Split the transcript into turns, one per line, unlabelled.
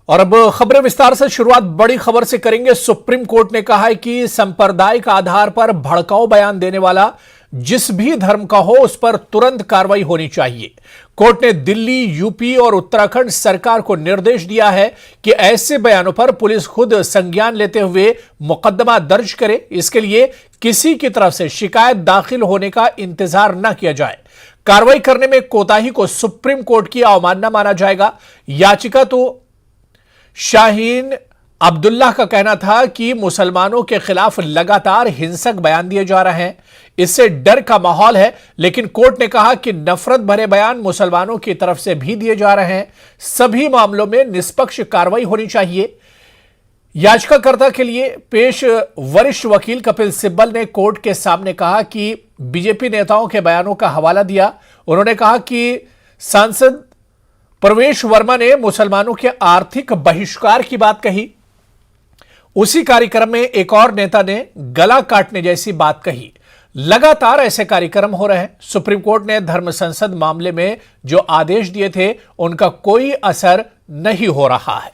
और अब खबरें विस्तार से शुरुआत बड़ी खबर से करेंगे। सुप्रीम कोर्ट ने कहा है कि सांप्रदायिक आधार पर भड़काऊ बयान देने वाला जिस भी धर्म का हो उस पर तुरंत कार्रवाई होनी चाहिए। कोर्ट ने दिल्ली, यूपी और उत्तराखंड सरकार को निर्देश दिया है कि ऐसे बयानों पर पुलिस खुद संज्ञान लेते हुए मुकदमा दर्ज करे। इसके लिए किसी की तरफ से शिकायत दाखिल होने का इंतजार न किया जाए। कार्रवाई करने में कोताही को सुप्रीम कोर्ट की अवमानना माना जाएगा। याचिका तो शाहीन अब्दुल्लाह का कहना था कि मुसलमानों के खिलाफ लगातार हिंसक बयान दिए जा रहे हैं, इससे डर का माहौल है। लेकिन कोर्ट ने कहा कि नफरत भरे बयान मुसलमानों की तरफ से भी दिए जा रहे हैं। सभी मामलों में निष्पक्ष कार्रवाई होनी चाहिए। याचिकाकर्ता के लिए पेश वरिष्ठ वकील कपिल सिब्बल ने कोर्ट के सामने कहा कि बीजेपी नेताओं के बयानों का हवाला दिया। उन्होंने कहा कि सांसद प्रवेश वर्मा ने मुसलमानों के आर्थिक बहिष्कार की बात कही। उसी कार्यक्रम में एक और नेता ने गला काटने जैसी बात कही। लगातार ऐसे कार्यक्रम हो रहे हैं। सुप्रीम कोर्ट ने धर्म संसद मामले में जो आदेश दिए थे उनका कोई असर नहीं हो रहा है।